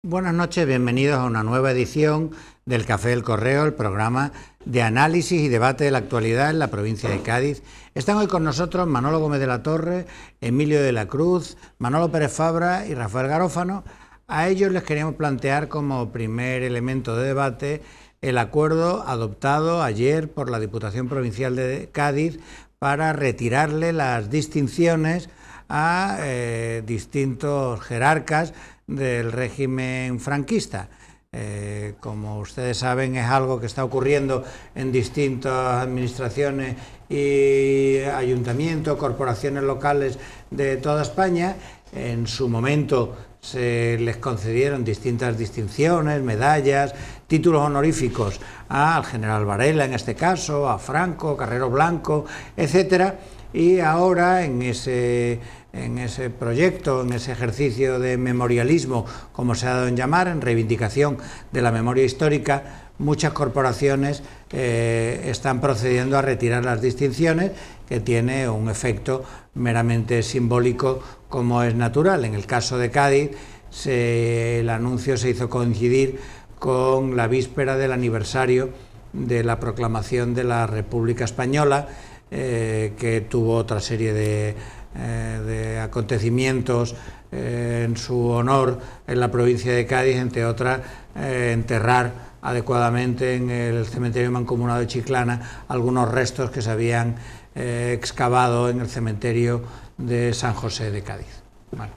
Buenas noches, bienvenidos a una nueva edición del Café del Correo, el programa de análisis y debate de la actualidad en la provincia de Cádiz. Están hoy con nosotros Manolo Gómez de la Torre, Emilio de la Cruz, Manolo Pérez Fabra y Rafael Garófano. A ellos les queríamos plantear como primer elemento de debate el acuerdo adoptado ayer por la Diputación Provincial de Cádiz para retirarle las distinciones a distintos jerarcas del régimen franquista. Como ustedes saben, es algo que está ocurriendo en distintas administraciones y ayuntamientos, corporaciones locales de toda España. En su momento se les concedieron distintas distinciones, medallas, títulos honoríficos al general Varela, en este caso, a Franco, Carrero Blanco, etcétera. Y ahora en ese proyecto, en ese ejercicio de memorialismo, como se ha dado en llamar, en reivindicación de la memoria histórica, muchas corporaciones están procediendo a retirar las distinciones, que tiene un efecto meramente simbólico, como es natural. En el caso de Cádiz, el anuncio se hizo coincidir con la víspera del aniversario de la proclamación de la República Española, que tuvo otra serie de acontecimientos en su honor en la provincia de Cádiz, entre otras enterrar adecuadamente en el cementerio mancomunado de Chiclana algunos restos que se habían excavado en el cementerio de San José de Cádiz. Bueno,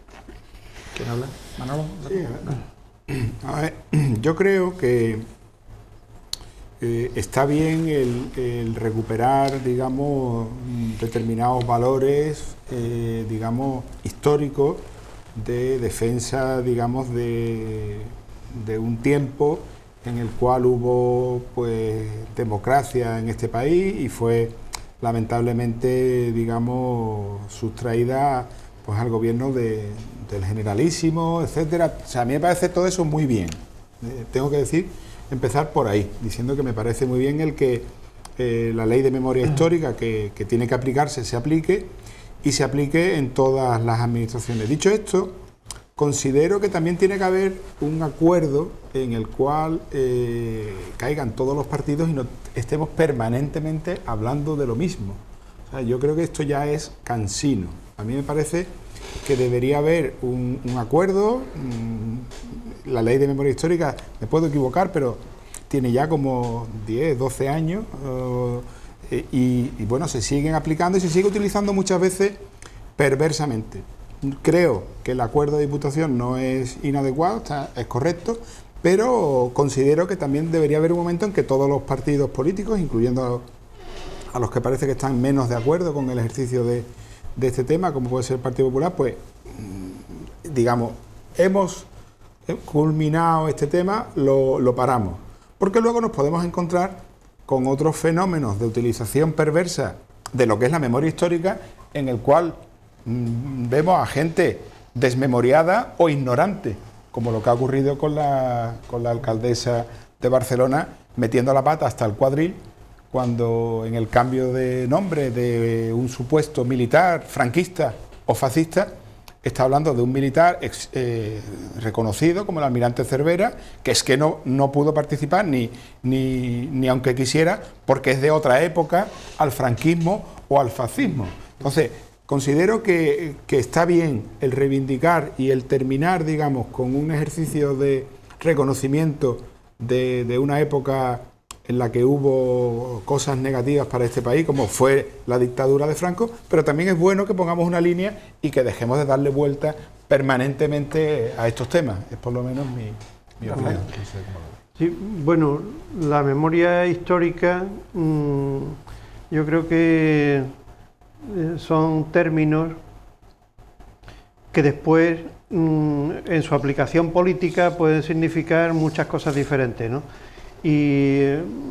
¿quién habla? ¿Manolo? Sí, a ver, yo creo que está bien el recuperar, digamos, determinados valores, digamos, históricos de defensa, digamos, de un tiempo en el cual hubo, pues, democracia en este país y fue lamentablemente, digamos, sustraída, pues, al gobierno del generalísimo, etcétera. O sea, a mí me parece todo eso muy bien. Tengo que decir, empezar por ahí, diciendo que me parece muy bien el que la ley de memoria histórica que tiene que aplicarse se aplique y se aplique en todas las administraciones. Dicho esto, considero que también tiene que haber un acuerdo en el cual caigan todos los partidos y no estemos permanentemente hablando de lo mismo. O sea, yo creo que esto ya es cansino. A mí me parece que debería haber un acuerdo. La ley de memoria histórica, me puedo equivocar, pero tiene ya como 10, 12 años y bueno, se siguen aplicando y se sigue utilizando muchas veces perversamente. Creo que el acuerdo de diputación no es inadecuado, es correcto, pero considero que también debería haber un momento en que todos los partidos políticos, incluyendo a los que parece que están menos de acuerdo con el ejercicio de este tema, como puede ser el Partido Popular, pues digamos, hemos culminado este tema, lo paramos, porque luego nos podemos encontrar con otros fenómenos de utilización perversa de lo que es la memoria histórica, en el cual vemos a gente desmemoriada o ignorante, como lo que ha ocurrido con la alcaldesa de Barcelona, metiendo la pata hasta el cuadril, cuando en el cambio de nombre de un supuesto militar franquista o fascista, está hablando de un militar reconocido como el almirante Cervera, que es que no pudo participar ni aunque quisiera, porque es de otra época, al franquismo o al fascismo. Entonces, considero que está bien el reivindicar y el terminar, digamos, con un ejercicio de reconocimiento de una época en la que hubo cosas negativas para este país, como fue la dictadura de Franco, pero también es bueno que pongamos una línea y que dejemos de darle vuelta permanentemente a estos temas. Es por lo menos mi opinión. Sí, bueno, la memoria histórica, yo creo que son términos que después, en su aplicación política, pueden significar muchas cosas diferentes, ¿no? Y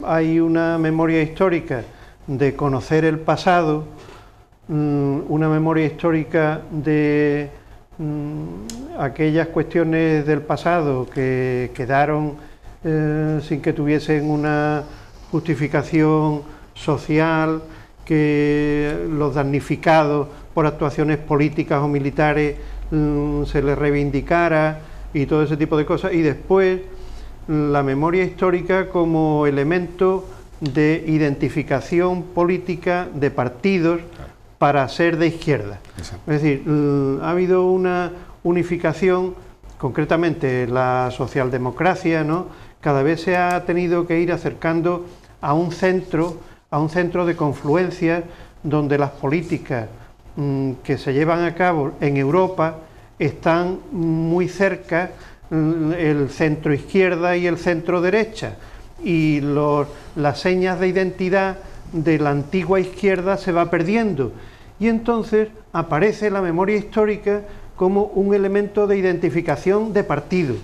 hay una memoria histórica de conocer el pasado, una memoria histórica de aquellas cuestiones del pasado que quedaron sin que tuviesen una justificación social, que los damnificados por actuaciones políticas o militares se les reivindicara, y todo ese tipo de cosas, y después la memoria histórica como elemento de identificación política de partidos para ser de izquierda. Exacto. Es decir, ha habido una unificación, concretamente la socialdemocracia, ¿no? Cada vez se ha tenido que ir acercando a un centro de confluencia donde las políticas que se llevan a cabo en Europa están muy cerca el centro izquierda y el centro derecha, y las señas de identidad de la antigua izquierda se va perdiendo, y entonces aparece la memoria histórica como un elemento de identificación de partido,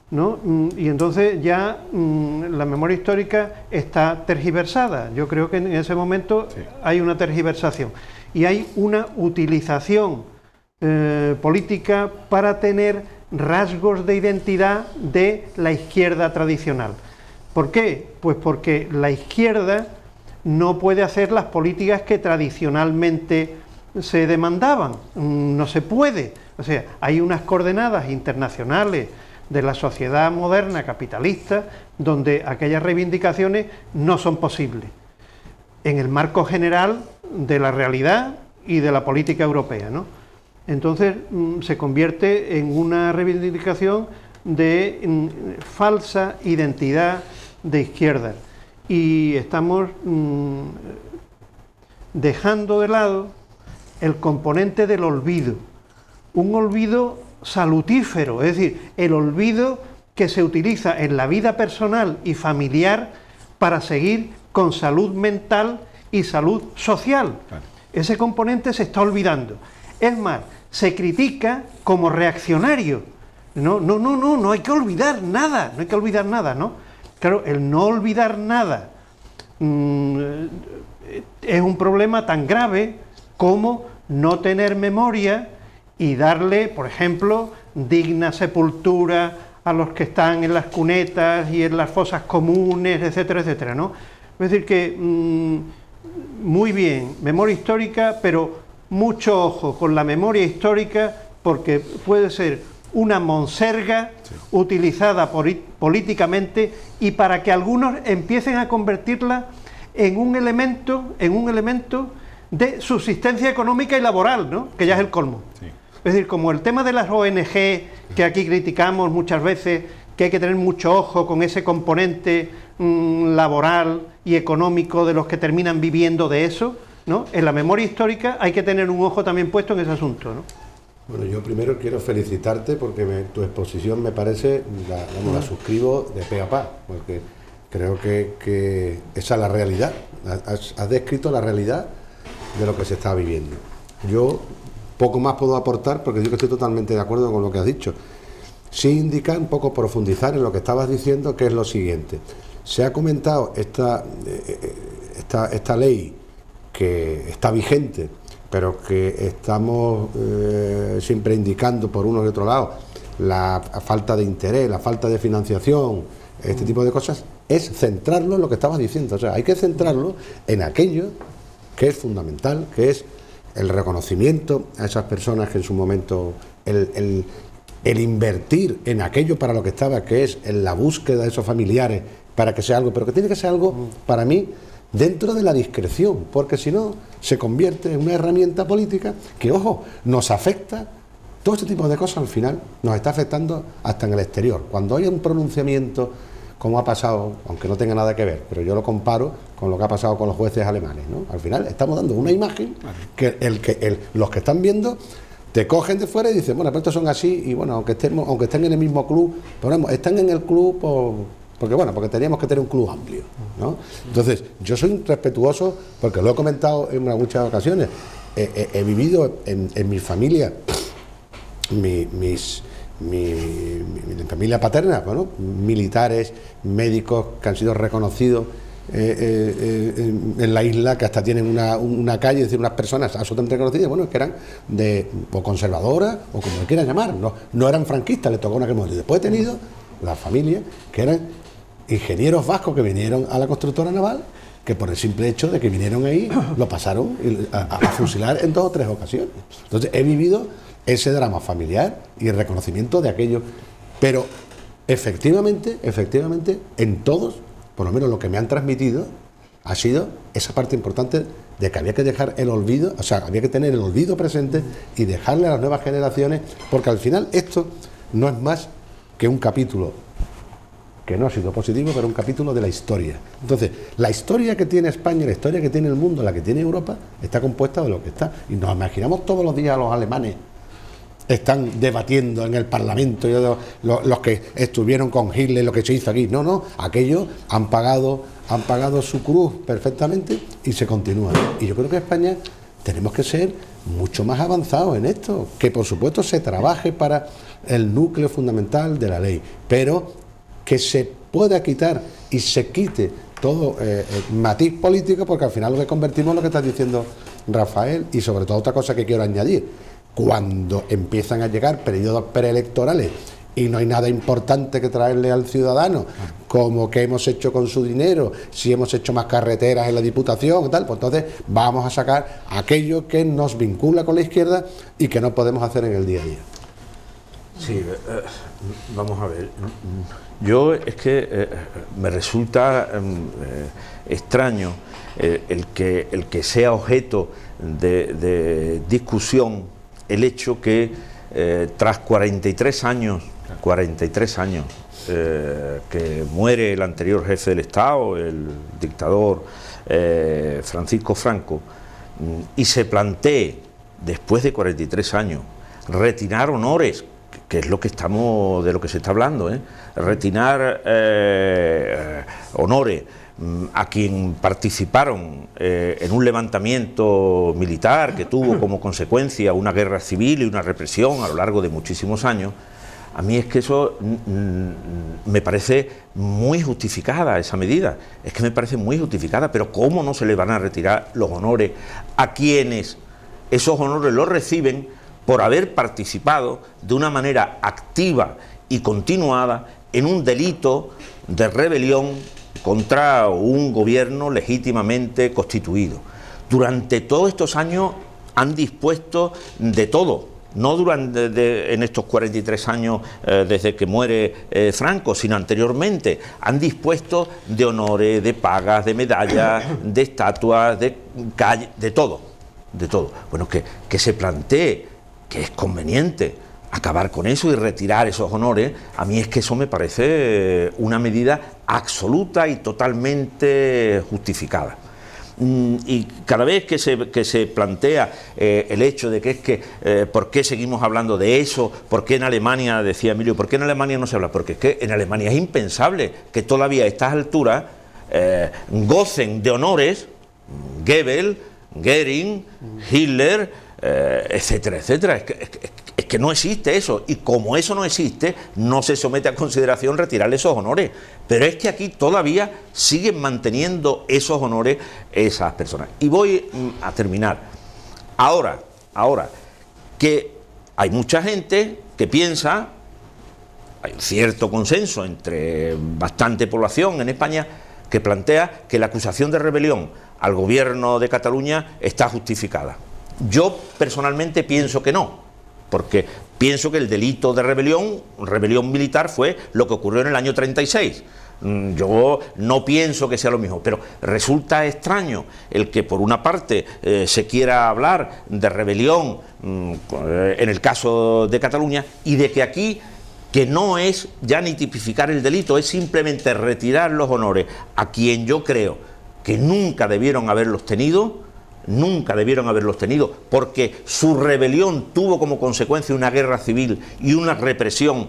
¿no? Y entonces ya la memoria histórica está tergiversada. Yo creo que en ese momento hay una tergiversación y hay una utilización política para tener rasgos de identidad de la izquierda tradicional. ¿Por qué? Pues porque la izquierda no puede hacer las políticas que tradicionalmente se demandaban, no se puede. O sea, hay unas coordenadas internacionales de la sociedad moderna capitalista donde aquellas reivindicaciones no son posibles, en el marco general de la realidad y de la política europea, ¿no? Entonces se convierte en una reivindicación de falsa identidad de izquierda, y estamos dejando de lado el componente del olvido, un olvido salutífero, es decir, el olvido que se utiliza en la vida personal y familiar para seguir con salud mental y salud social. Claro. Ese componente se está olvidando. Es más, se critica como reaccionario. No hay que olvidar nada, no hay que olvidar nada, ¿no? Claro, el no olvidar nada es un problema tan grave como no tener memoria y darle, por ejemplo, digna sepultura a los que están en las cunetas y en las fosas comunes, etcétera, etcétera, ¿no? Es decir que, muy bien, memoria histórica, pero mucho ojo con la memoria histórica, porque puede ser una monserga utilizada políticamente, y para que algunos empiecen a convertirla en un elemento de subsistencia económica y laboral, ¿no? Que ya es el colmo. Sí. Es decir, como el tema de las ONG, que aquí criticamos muchas veces, que hay que tener mucho ojo con ese componente laboral y económico de los que terminan viviendo de eso, ¿no? En la memoria histórica hay que tener un ojo también puesto en ese asunto, ¿no? Bueno, yo primero quiero felicitarte porque tu exposición me parece, la suscribo de pe a pa, porque creo que esa es la realidad, has descrito la realidad de lo que se está viviendo. Yo poco más puedo aportar porque yo estoy totalmente de acuerdo con lo que has dicho. Sí indicar un poco, profundizar en lo que estabas diciendo, que es lo siguiente. Se ha comentado esta ley que está vigente, pero que estamos siempre indicando por uno y otro lado, la falta de interés, la falta de financiación, este tipo de cosas, es centrarlo en lo que estabas diciendo. O sea, hay que centrarlo en aquello que es fundamental, que es el reconocimiento a esas personas que en su momento, el invertir en aquello para lo que estaba, que es en la búsqueda de esos familiares, para que sea algo, pero que tiene que ser algo, para mí, dentro de la discreción, porque si no, se convierte en una herramienta política que, ojo, nos afecta. Todo este tipo de cosas al final nos está afectando hasta en el exterior. Cuando hay un pronunciamiento, como ha pasado, aunque no tenga nada que ver, pero yo lo comparo con lo que ha pasado con los jueces alemanes, ¿no? Al final estamos dando una imagen que los que están viendo te cogen de fuera y dicen, bueno, pero estos son así, y bueno, aunque estén en el mismo club, pero vamos, están en el club porque teníamos que tener un club amplio, ¿no? Entonces, yo soy respetuoso, porque lo he comentado en muchas ocasiones, he vivido en mi familia, mi familia paterna, bueno, militares, médicos que han sido reconocidos en la isla, que hasta tienen una calle, es decir, unas personas absolutamente reconocidas, bueno, que eran o conservadoras, o como le quieran llamar, no eran franquistas, les tocó una que morir. Después he tenido la familia que eran ingenieros vascos que vinieron a la constructora naval, que por el simple hecho de que vinieron ahí, lo pasaron a fusilar en 2 o 3 ocasiones. Entonces he vivido ese drama familiar y el reconocimiento de aquello. Pero efectivamente, en todos, por lo menos lo que me han transmitido, ha sido esa parte importante de que había que dejar el olvido, o sea, había que tener el olvido presente y dejarle a las nuevas generaciones, porque al final esto no es más que un capítulo que no ha sido positivo, pero un capítulo de la historia. Entonces, la historia que tiene España, la historia que tiene el mundo, la que tiene Europa, está compuesta de lo que está. Y nos imaginamos todos los días a los alemanes están debatiendo en el Parlamento, los que estuvieron con Hitler, lo que se hizo aquí. No, aquellos han pagado su cruz perfectamente y se continúa. Y yo creo que España tenemos que ser mucho más avanzados en esto, que por supuesto se trabaje para el núcleo fundamental de la ley, pero que se pueda quitar y se quite todo matiz político, porque al final lo que convertimos es lo que está diciendo Rafael. Y sobre todo otra cosa que quiero añadir: cuando empiezan a llegar periodos preelectorales y no hay nada importante que traerle al ciudadano, como qué hemos hecho con su dinero, si hemos hecho más carreteras en la Diputación, tal, pues entonces vamos a sacar aquello que nos vincula con la izquierda y que no podemos hacer en el día a día. Sí, vamos a ver. Yo es que me resulta extraño el que sea objeto de discusión el hecho que tras 43 años que muere el anterior jefe del Estado, el dictador Francisco Franco, y se plantee, después de 43 años, retirar honores, que es lo que de lo que se está hablando, retirar honores a quien participaron en un levantamiento militar que tuvo como consecuencia una guerra civil y una represión a lo largo de muchísimos años. A mí es que eso me parece muy justificada, esa medida, es que me parece muy justificada, pero ¿cómo no se le van a retirar los honores a quienes esos honores los reciben por haber participado de una manera activa y continuada en un delito de rebelión contra un gobierno legítimamente constituido? Durante todos estos años han dispuesto de todo, no en estos 43 años desde que muere Franco, sino anteriormente. Han dispuesto de honores, de pagas, de medallas, de estatuas, de calles, de todo. Bueno, que se plantee que es conveniente acabar con eso y retirar esos honores, a mí es que eso me parece una medida absoluta y totalmente justificada. Y cada vez que se plantea el hecho de que es que ¿por qué seguimos hablando de eso? ¿Por qué en Alemania, decía Emilio, por qué en Alemania no se habla? Porque es que en Alemania es impensable que todavía a estas alturas gocen de honores Goebbels, Goering, Hitler, etcétera, etcétera. Es que no existe eso, y como eso no existe, no se somete a consideración retirarle esos honores. Pero es que aquí todavía siguen manteniendo esos honores esas personas. Y voy a terminar. Ahora, que hay mucha gente que piensa, hay un cierto consenso entre bastante población en España, que plantea que la acusación de rebelión al gobierno de Cataluña está justificada. Yo personalmente pienso que no, porque pienso que el delito de rebelión militar, fue lo que ocurrió en el año 36. Yo no pienso que sea lo mismo, pero resulta extraño el que por una parte se quiera hablar de rebelión en el caso de Cataluña, y de que aquí, que no es ya ni tipificar el delito, es simplemente retirar los honores a quien yo creo que nunca debieron haberlos tenido, porque su rebelión tuvo como consecuencia una guerra civil y una represión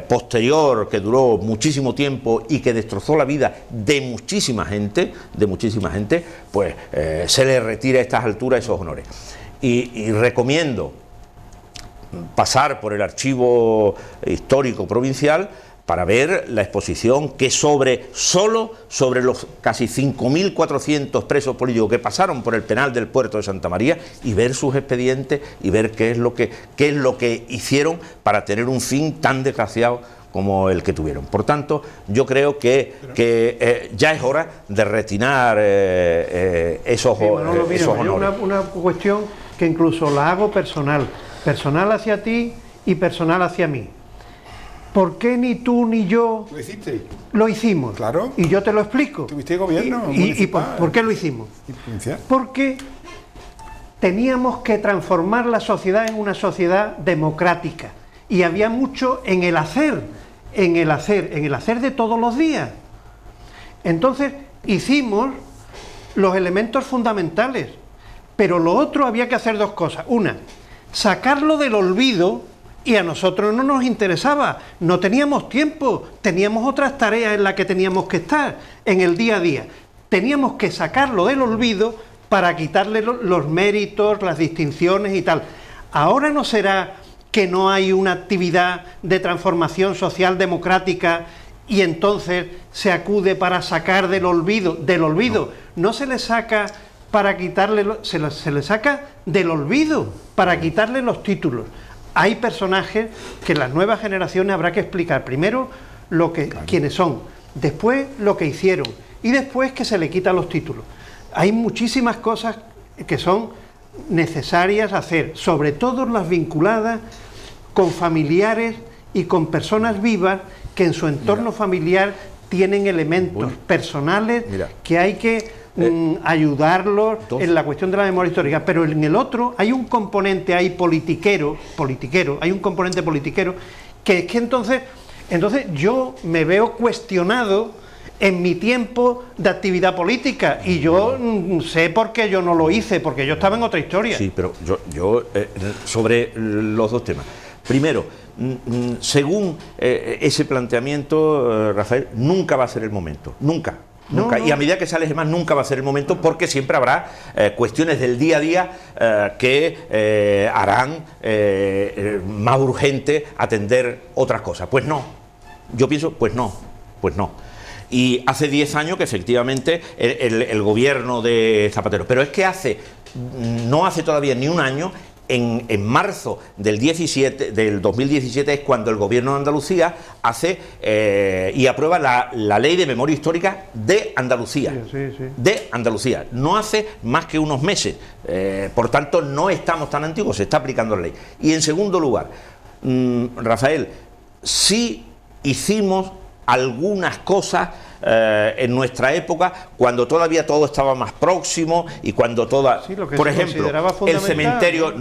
posterior que duró muchísimo tiempo y que destrozó la vida de muchísima gente, pues se le retira a estas alturas esos honores. Y recomiendo pasar por el archivo histórico provincial para ver la exposición que solo sobre los casi 5.400 presos políticos que pasaron por el penal del puerto de Santa María, y ver sus expedientes y ver qué es lo que hicieron para tener un fin tan desgraciado como el que tuvieron. Por tanto, yo creo que ya es hora de retirar esos honores. Una cuestión que incluso la hago personal hacia ti y personal hacia mí. ¿por qué ni tú ni yo ¿Lo hiciste? lo hicimos? Claro. Y yo te lo explico. ¿Tuviste gobierno ¿Y municipal? por qué lo hicimos? ¿Y provincial? Porque teníamos que transformar la sociedad en una sociedad democrática. Y había mucho en el hacer de todos los días. Entonces hicimos los elementos fundamentales, pero lo otro había que hacer dos cosas. Una, sacarlo del olvido, y a nosotros no nos interesaba, no teníamos tiempo, teníamos otras tareas en las que teníamos que estar en el día a día. Teníamos que sacarlo del olvido para quitarle los méritos, las distinciones y tal. Ahora no será que no hay una actividad de transformación social democrática y entonces se acude para sacar del olvido. No se le saca para quitarle, se le saca del olvido para quitarle los títulos. Hay personajes que las nuevas generaciones habrá que explicar primero quiénes son, después lo que hicieron y después que se le quitan los títulos. Hay muchísimas cosas que son necesarias hacer, sobre todo las vinculadas con familiares y con personas vivas que en su entorno familiar tienen elementos personales que hay que ayudarlos en la cuestión de la memoria histórica, pero en el otro hay un componente ahí politiquero, hay un componente politiquero que es que entonces yo me veo cuestionado en mi tiempo de actividad política y yo sé por qué yo no lo hice, porque yo estaba en otra historia. Sí, pero yo sobre los dos temas. Primero, según ese planteamiento, Rafael, nunca va a ser el momento, nunca. Nunca. No. Y a medida que sales más, nunca va a ser el momento, porque siempre habrá cuestiones del día a día que harán más urgente atender otras cosas. Pues no, yo pienso, pues no. Y hace 10 años que efectivamente el gobierno de Zapatero, pero es que no hace todavía ni un año, en marzo del 2017 es cuando el gobierno de Andalucía hace y aprueba la ley de memoria histórica de Andalucía. Sí. De Andalucía. No hace más que unos meses. Por tanto, no estamos tan antiguos, se está aplicando la ley. Y en segundo lugar, Rafael, sí hicimos algunas cosas en nuestra época, cuando todavía todo estaba más próximo y cuando por ejemplo, el cementerio,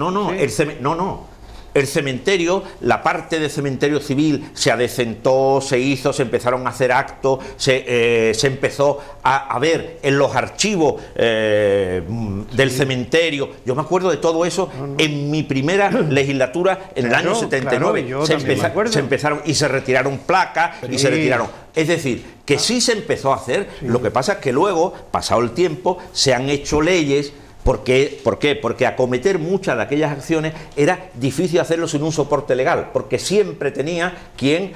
el cementerio, la parte de cementerio civil se adecentó, se empezaron a hacer actos, se empezó a ver en los archivos del cementerio. Yo me acuerdo de todo eso en mi primera legislatura en el año 79. Se empezaron y se retiraron placas y se retiraron. Es decir, que sí se empezó a hacer, lo que pasa es que luego, pasado el tiempo, se han hecho leyes. ¿Por qué? Porque acometer muchas de aquellas acciones era difícil hacerlo sin un soporte legal, porque siempre tenía quien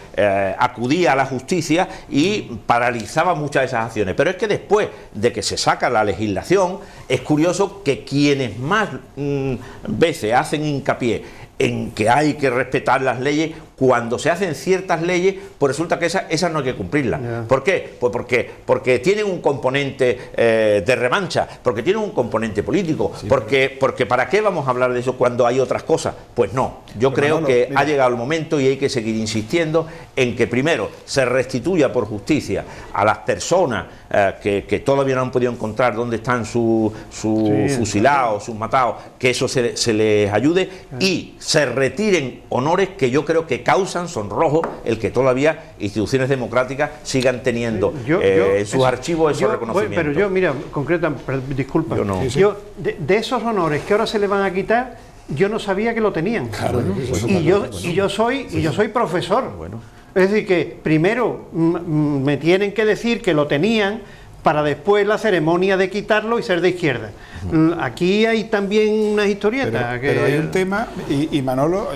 acudía a la justicia y paralizaba muchas de esas acciones. Pero es que después de que se saca la legislación, es curioso que quienes más veces hacen hincapié en que hay que respetar las leyes, cuando se hacen ciertas leyes, pues resulta que esas no hay que cumplirlas. ¿Por qué? Pues porque tienen un componente de revancha, porque tienen un componente político, porque ¿para qué vamos a hablar de eso cuando hay otras cosas? Pues no, yo creo que ha llegado el momento y hay que seguir insistiendo en que primero se restituya por justicia a las personas que todavía no han podido encontrar dónde están sus fusilados, sus matados, que eso se les ayude y se retiren honores que yo creo que causan sonrojo el que todavía instituciones democráticas sigan teniendo en sus archivos esos reconocimientos. Pero yo, mira, disculpa, de esos honores que ahora se le van a quitar, yo no sabía que lo tenían. Claro, y yo soy profesor. Es decir, que primero me tienen que decir que lo tenían para después la ceremonia de quitarlo y ser de izquierda. Aquí hay también unas historietas. Pero hay un tema, y Manolo,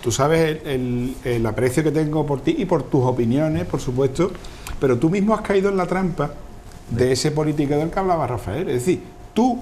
tú sabes el aprecio que tengo por ti y por tus opiniones, por supuesto, pero tú mismo has caído en la trampa de ese político del que hablaba Rafael. Es decir, tú,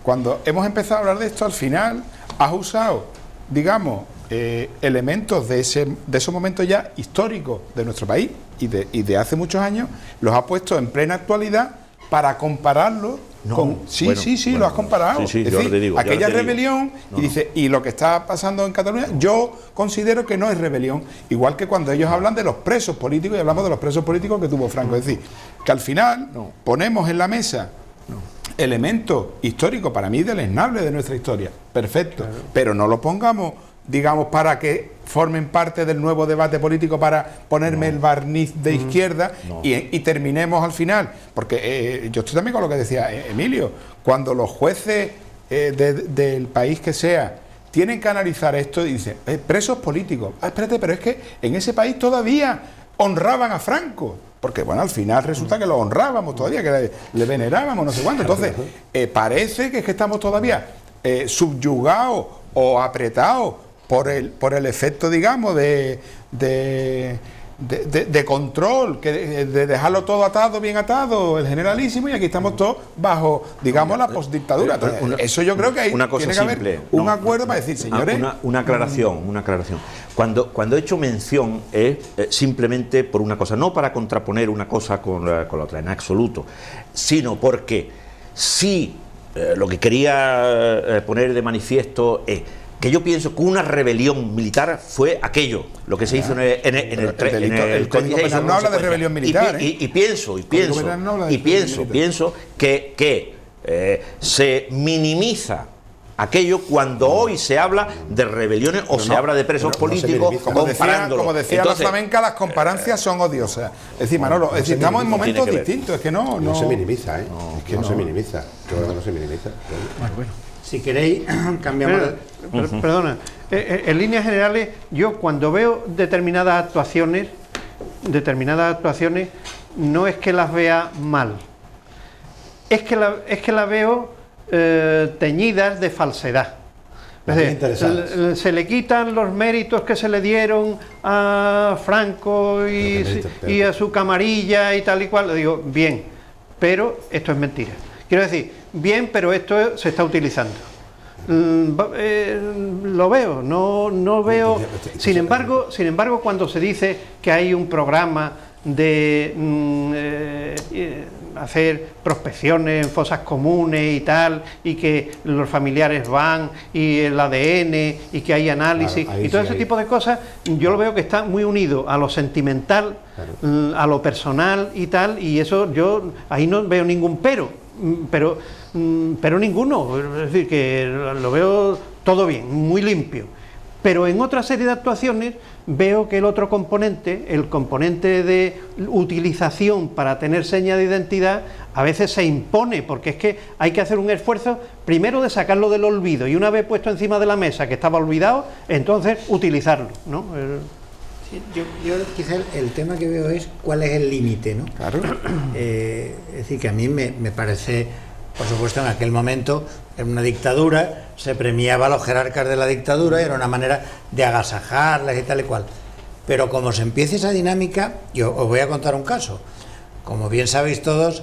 cuando hemos empezado a hablar de esto, al final has usado, digamos, elementos de esos momentos ya históricos de nuestro país y de hace muchos años, los has puesto en plena actualidad para compararlos No, sí, bueno, sí, bueno, lo has comparado. sí, es yo decir, te digo, aquella yo te digo. rebelión, y dice, y lo que está pasando en Cataluña, yo considero que no es rebelión, igual que cuando ellos hablan de los presos políticos, y hablamos de los presos políticos que tuvo Franco, es decir, que al final ponemos en la mesa elementos históricos, para mí deleznables de nuestra historia, perfecto, pero no lo pongamos, digamos, para que formen parte del nuevo debate político, para ponerme el barniz de izquierda y terminemos al final, porque yo estoy también con lo que decía Emilio, cuando los jueces del país que sea tienen que analizar esto y dicen, presos políticos, espérate, pero es que en ese país todavía honraban a Franco, porque bueno, al final resulta que lo honrábamos todavía, que le venerábamos, no sé cuánto, entonces parece que es que estamos todavía subyugados o apretados por el efecto, digamos, de control, de dejarlo todo atado, bien atado, el generalísimo, y aquí estamos todos bajo, digamos, la postdictadura. Eso yo creo que hay, una cosa tiene que simple, haber un acuerdo para decir, señores... Una aclaración. Cuando he hecho mención es simplemente por una cosa, no para contraponer una cosa con la otra, en absoluto, sino porque sí, lo que quería poner de manifiesto es que yo pienso que una rebelión militar fue aquello, lo que se hizo en el Código Penal no habla de rebelión militar. Pienso que se minimiza aquello cuando hoy se habla de rebeliones o se habla de presos políticos, como decía la flamenca, las comparancias son odiosas. Es decir, Manolo, estamos en momentos distintos, es que no se minimiza, es que no se minimiza. Yo creo que no se minimiza. Bueno. Si queréis, cambiamos... Perdona, en líneas generales, yo cuando veo determinadas actuaciones, no es que las vea mal, es que las veo teñidas de falsedad. Es decir, se le quitan los méritos que se le dieron a Franco y a su camarilla y tal y cual. Digo, bien, pero esto es mentira. Quiero decir, bien, pero esto se está utilizando. Lo veo, no veo. Sin embargo, cuando se dice que hay un programa de hacer prospecciones en fosas comunes y tal, y que los familiares van, y el ADN, y que hay análisis, claro, y todo ese tipo de cosas, yo lo veo que está muy unido a lo sentimental, claro, a lo personal y tal, y eso yo ahí no veo ningún pero ninguno, es decir, que lo veo todo bien, muy limpio. Pero en otra serie de actuaciones veo que el otro componente, el componente de utilización para tener seña de identidad, a veces se impone, porque es que hay que hacer un esfuerzo primero de sacarlo del olvido, y una vez puesto encima de la mesa que estaba olvidado, entonces utilizarlo, ¿no? Yo quizá el tema que veo es cuál es el límite, ¿no? Claro. Es decir, que a mí me parece, por supuesto, en aquel momento, en una dictadura, se premiaba a los jerarcas de la dictadura, y era una manera de agasajarles y tal y cual. Pero como se empieza esa dinámica, yo os voy a contar un caso. Como bien sabéis todos,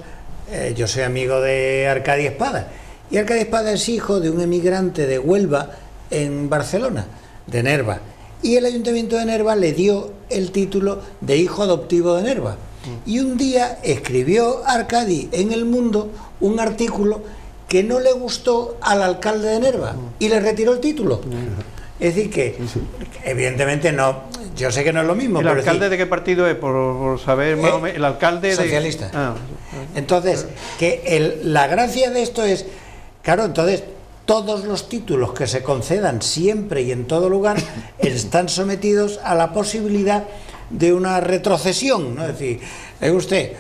yo soy amigo de Arcadi Espada, y Arcadi Espada es hijo de un emigrante de Huelva en Barcelona, de Nerva. Y el Ayuntamiento de Nerva le dio el título de hijo adoptivo de Nerva. Y un día escribió Arcadi en El Mundo un artículo que no le gustó al alcalde de Nerva y le retiró el título. Es decir que, evidentemente no, yo sé que no es lo mismo. ¿El alcalde de qué partido es? Por saber más o menos, el alcalde socialista. Entonces, que la gracia de esto es, claro, entonces todos los títulos que se concedan siempre y en todo lugar están sometidos a la posibilidad de una retrocesión, ¿no? Es decir, usted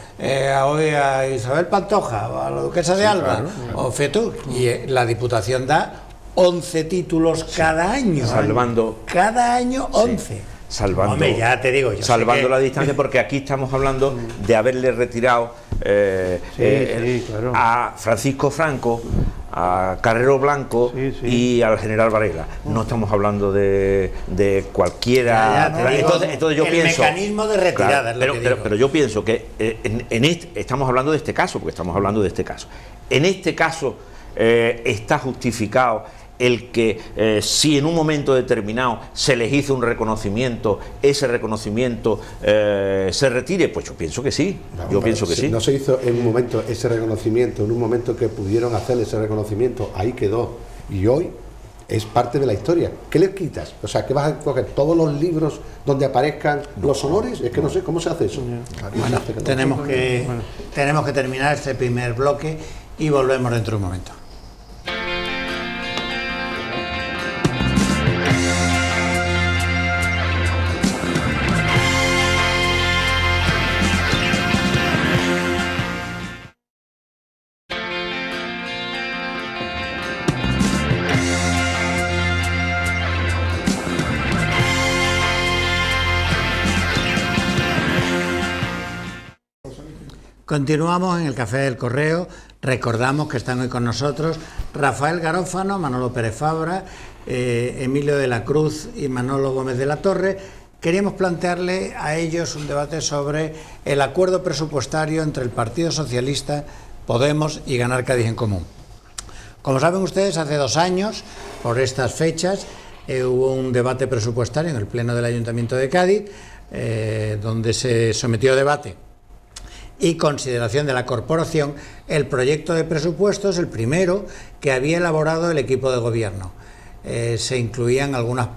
hoy a Isabel Pantoja o a la duquesa de Alba, claro, o Fetur, y la Diputación da 11 títulos cada año. Salvando. Cada año 11. Sí. Salvando, hombre, ya te digo, salvando la distancia, porque aquí estamos hablando de haberle retirado claro, a Francisco Franco, a Carrero Blanco y al general Varela. No estamos hablando de cualquiera. Entonces yo pienso. El mecanismo de retirada, claro, pero yo pienso que estamos hablando de este caso, porque estamos hablando de este caso. En este caso está justificado el que si en un momento determinado se les hizo un reconocimiento, ese reconocimiento se retire? Pues yo pienso que sí, pienso que sí. No se hizo en un momento ese reconocimiento, en un momento que pudieron hacer ese reconocimiento, ahí quedó, y hoy es parte de la historia. ¿Qué les quitas? O sea, ¿qué vas a coger? ¿Todos los libros donde aparezcan los honores? Es que no sé cómo se hace eso. Bueno, tenemos que terminar este primer bloque y volvemos dentro de un momento. Continuamos en el Café del Correo. Recordamos que están hoy con nosotros Rafael Garófano, Manolo Pérez Fabra, Emilio de la Cruz y Manolo Gómez de la Torre. Queríamos plantearle a ellos un debate sobre el acuerdo presupuestario entre el Partido Socialista, Podemos y Ganar Cádiz en Común. Como saben ustedes, hace 2 años, por estas fechas, hubo un debate presupuestario en el Pleno del Ayuntamiento de Cádiz, donde se sometió a debate y consideración de la corporación el proyecto de presupuestos, el primero que había elaborado el equipo de gobierno. Se incluían algunas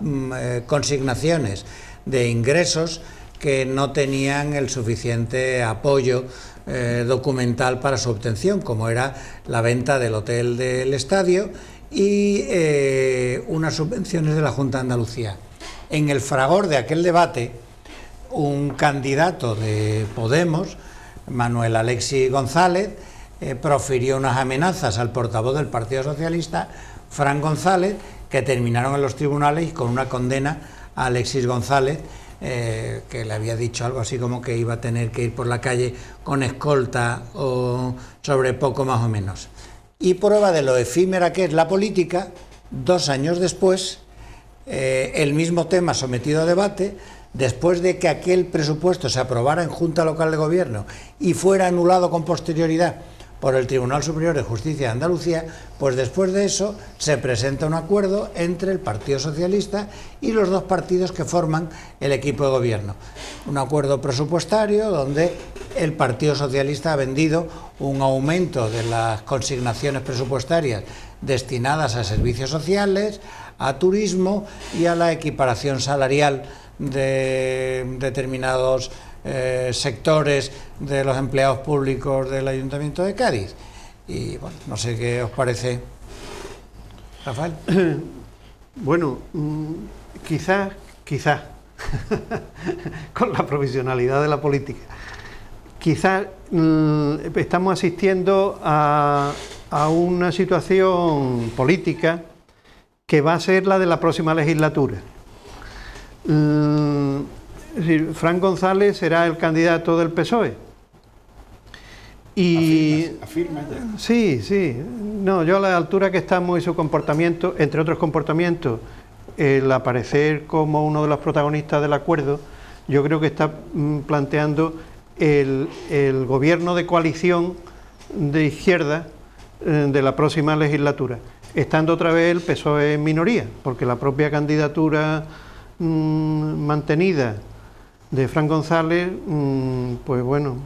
consignaciones de ingresos que no tenían el suficiente apoyo documental para su obtención, como era la venta del hotel del estadio y unas subvenciones de la Junta de Andalucía. En el fragor de aquel debate, un candidato de Podemos, Manuel Alexis González, profirió unas amenazas al portavoz del Partido Socialista, Fran González, que terminaron en los tribunales y con una condena a Alexis González, que le había dicho algo así como que iba a tener que ir por la calle con escolta o sobre poco más o menos. Y prueba de lo efímera que es la política, 2 años después, el mismo tema sometido a debate, después de que aquel presupuesto se aprobara en Junta Local de Gobierno y fuera anulado con posterioridad por el Tribunal Superior de Justicia de Andalucía, pues después de eso se presenta un acuerdo entre el Partido Socialista y los 2 partidos que forman el equipo de gobierno. Un acuerdo presupuestario donde el Partido Socialista ha vendido un aumento de las consignaciones presupuestarias destinadas a servicios sociales, a turismo y a la equiparación salarial de determinados sectores de los empleados públicos del Ayuntamiento de Cádiz. Y bueno, no sé qué os parece, Rafael. Bueno, quizás con la provisionalidad de la política, quizás estamos asistiendo a una situación política que va a ser la de la próxima legislatura. Es decir, Fran González será el candidato del PSOE. Y afirma ya. Sí. No, yo a la altura que estamos y su comportamiento, entre otros comportamientos, el aparecer como uno de los protagonistas del acuerdo, yo creo que está planteando el gobierno de coalición de izquierda de la próxima legislatura, estando otra vez el PSOE en minoría, porque la propia candidatura mantenida de Fran González, pues bueno,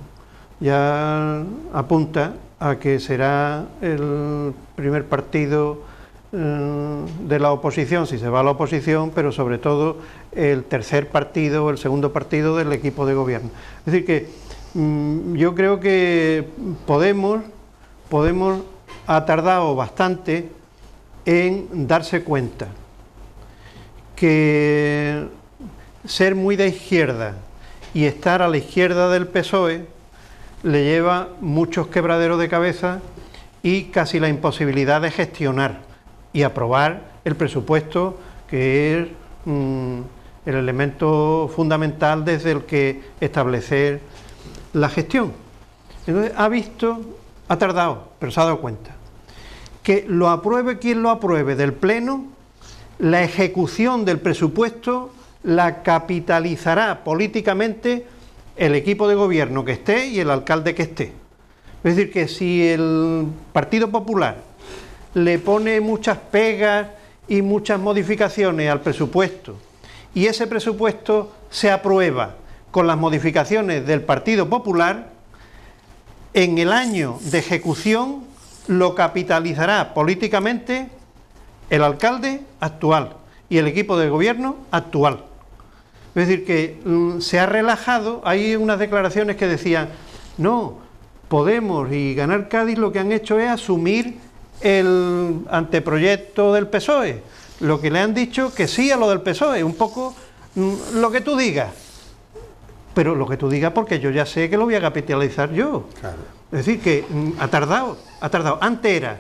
ya apunta a que será el primer partido de la oposición, si se va a la oposición, pero sobre todo el tercer partido o el segundo partido del equipo de gobierno. Es decir que yo creo que Podemos ha tardado bastante en darse cuenta que ser muy de izquierda y estar a la izquierda del PSOE le lleva muchos quebraderos de cabeza y casi la imposibilidad de gestionar y aprobar el presupuesto, que es el elemento fundamental desde el que establecer la gestión. Entonces ha tardado, pero se ha dado cuenta. Que lo apruebe quien lo apruebe del Pleno, la ejecución del presupuesto la capitalizará políticamente el equipo de gobierno que esté y el alcalde que esté. Es decir, que si el Partido Popular le pone muchas pegas y muchas modificaciones al presupuesto, y ese presupuesto se aprueba con las modificaciones del Partido Popular, en el año de ejecución lo capitalizará políticamente el alcalde actual y el equipo de gobierno actual. Es decir, que se ha relajado. Hay unas declaraciones que decían, no, Podemos y Ganar Cádiz lo que han hecho es asumir el anteproyecto del PSOE. Lo que le han dicho que sí a lo del PSOE, un poco lo que tú digas. Pero lo que tú digas, porque yo ya sé que lo voy a capitalizar yo. Claro. Es decir, que ha tardado. Antes era,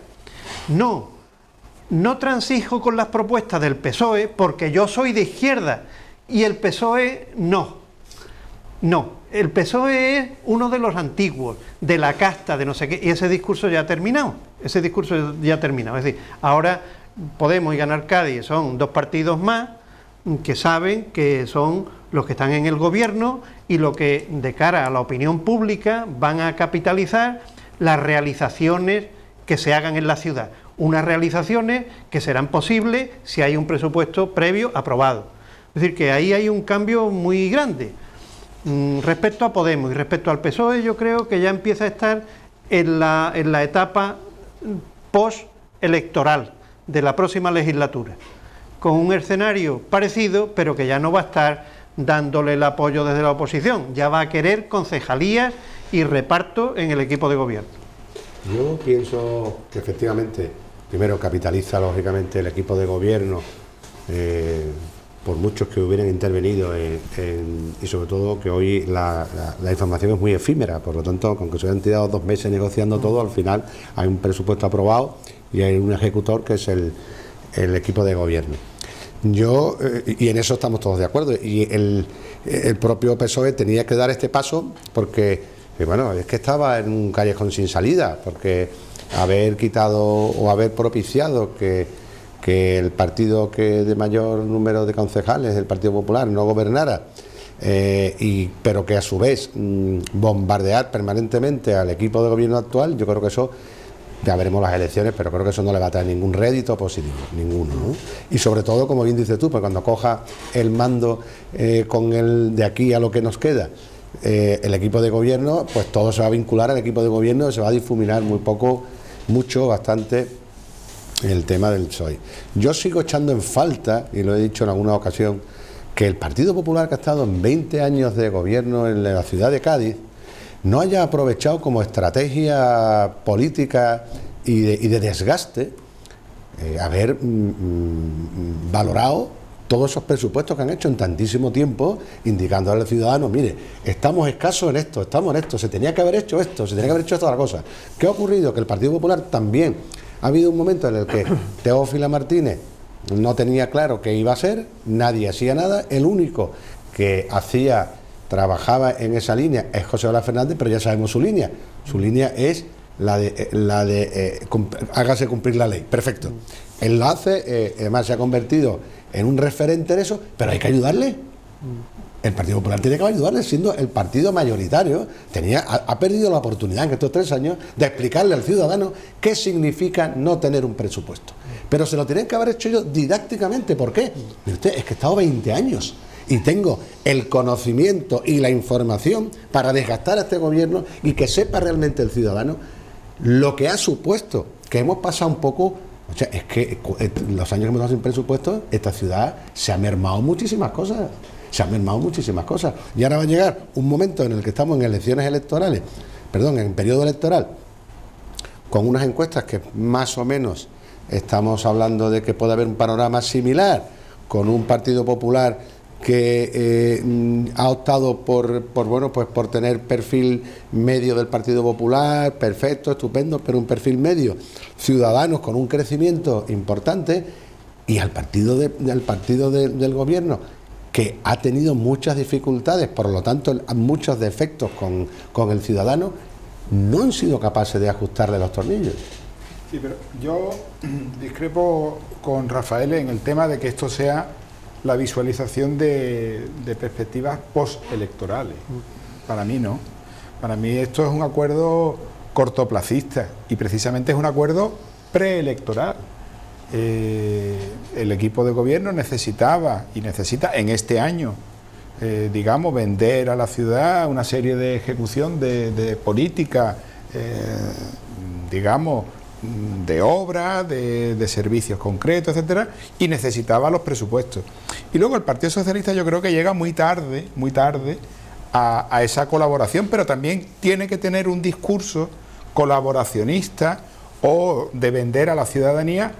no transijo con las propuestas del PSOE porque yo soy de izquierda y el PSOE no. No, el PSOE es uno de los antiguos, de la casta, de no sé qué, y ese discurso ya ha terminado. Es decir, ahora Podemos y Ganar Cádiz son dos partidos más que saben que son los que están en el gobierno y lo que de cara a la opinión pública van a capitalizar las realizaciones que se hagan en la ciudad. Unas realizaciones que serán posibles si hay un presupuesto previo aprobado. Es decir, que ahí hay un cambio muy grande. Respecto a Podemos y respecto al PSOE, yo creo que ya empieza a estar en la etapa post-electoral de la próxima legislatura, con un escenario parecido, pero que ya no va a estar dándole el apoyo desde la oposición, ya va a querer concejalías y reparto en el equipo de gobierno. Yo pienso que efectivamente, primero capitaliza lógicamente el equipo de gobierno, por muchos que hubieran intervenido y sobre todo que hoy la información es muy efímera, por lo tanto, aunque se hayan tirado 2 meses negociando todo, al final hay un presupuesto aprobado y hay un ejecutor que es el equipo de gobierno. Yo, y en eso estamos todos de acuerdo, y el propio PSOE tenía que dar este paso porque, bueno, es que estaba en un callejón sin salida, porque haber quitado o haber propiciado que el partido que de mayor número de concejales, el Partido Popular, no gobernara, pero que a su vez bombardear permanentemente al equipo de gobierno actual, yo creo que eso, ya veremos las elecciones, pero creo que eso no le va a traer ningún rédito positivo, ninguno, ¿no? Y sobre todo, como bien dices tú, pues cuando coja el mando con el de aquí a lo que nos queda, el equipo de gobierno, pues todo se va a vincular al equipo de gobierno, se va a difuminar bastante el tema del PSOE. Yo sigo echando en falta, y lo he dicho en alguna ocasión, que el Partido Popular, que ha estado en 20 años de gobierno en la ciudad de Cádiz, no haya aprovechado como estrategia política y de desgaste haber valorado todos esos presupuestos que han hecho en tantísimo tiempo, indicando al ciudadano, mire, estamos escasos en esto, se tenía que haber hecho esto, se tenía que haber hecho otra cosa. ¿Qué ha ocurrido? Que el Partido Popular también ha habido un momento en el que Teófila Martínez no tenía claro qué iba a hacer, nadie hacía nada, el único que trabajaba en esa línea es José Blas Fernández, pero ya sabemos su línea es la de hágase cumplir la ley, perfecto. Él lo hace, además se ha convertido en un referente en eso, pero hay que ayudarle. El Partido Popular tiene que ayudarle, siendo el partido mayoritario, ha perdido la oportunidad en estos 3 años de explicarle al ciudadano qué significa no tener un presupuesto. Pero se lo tienen que haber hecho ellos didácticamente. ¿Por qué? Mire usted, es que he estado 20 años y tengo el conocimiento y la información para desgastar a este gobierno y que sepa realmente el ciudadano lo que ha supuesto, que hemos pasado un poco. O sea, es que los años que hemos estado sin presupuesto, esta ciudad se ha mermado muchísimas cosas. Y ahora va a llegar un momento en el que estamos en en periodo electoral, con unas encuestas que más o menos estamos hablando de que puede haber un panorama similar, con un Partido Popular que ha optado por tener perfil medio del Partido Popular, perfecto, estupendo, pero un perfil medio, Ciudadanos con un crecimiento importante, y al partido del gobierno, que ha tenido muchas dificultades, por lo tanto muchos defectos con el ciudadano, no han sido capaces de ajustarle los tornillos. Sí, pero yo discrepo con Rafael en el tema de que esto sea la visualización de perspectivas postelectorales. Para mí no. Para mí esto es un acuerdo cortoplacista y precisamente es un acuerdo preelectoral. el equipo de gobierno necesitaba y necesita en este año, digamos, vender a la ciudad una serie de ejecución de políticas, digamos, de obras, de servicios concretos, etcétera, y necesitaba los presupuestos. Y luego el Partido Socialista yo creo que llega muy tarde a esa colaboración, pero también tiene que tener un discurso colaboracionista o de vender a la ciudadanía.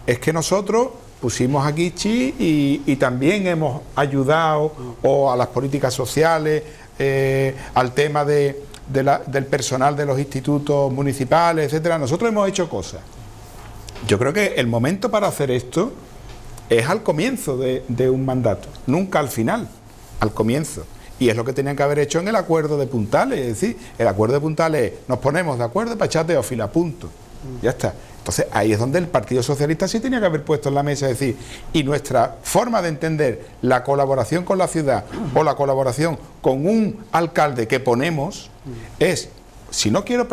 Es que nosotros pusimos aquí y también hemos ayudado o a las políticas sociales, al tema del personal de los institutos municipales, etcétera. Nosotros hemos hecho cosas. Yo creo que el momento para hacer esto es al comienzo de un mandato, nunca al final, al comienzo. Y es lo que tenían que haber hecho en el acuerdo de Puntales. Es decir, el acuerdo de Puntales es, nos ponemos de acuerdo para echar Teófila, punto. Ya está. Entonces ahí es donde el Partido Socialista sí tenía que haber puesto en la mesa, es decir, y nuestra forma de entender la colaboración con la ciudad o la colaboración con un alcalde que ponemos es, si no quiero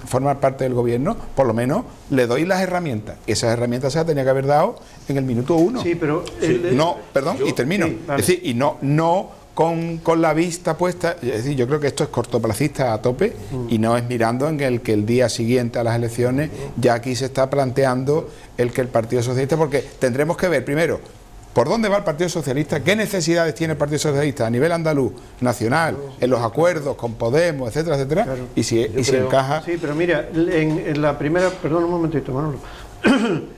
formar parte del gobierno, por lo menos le doy las herramientas. Esas herramientas se las tenía que haber dado en el minuto 1. Sí, pero... No, perdón, y termino. Sí, vale. Es decir, y no con la vista puesta, es decir, yo creo que esto es cortoplacista a tope y no es mirando en el que el día siguiente a las elecciones ya aquí se está planteando el que el Partido Socialista, porque tendremos que ver primero por dónde va el Partido Socialista, qué necesidades tiene el Partido Socialista a nivel andaluz, nacional, en los acuerdos con Podemos, etcétera, etcétera, Claro. y si encaja. Sí, pero mira, en la primera, perdón un momentito, Manolo.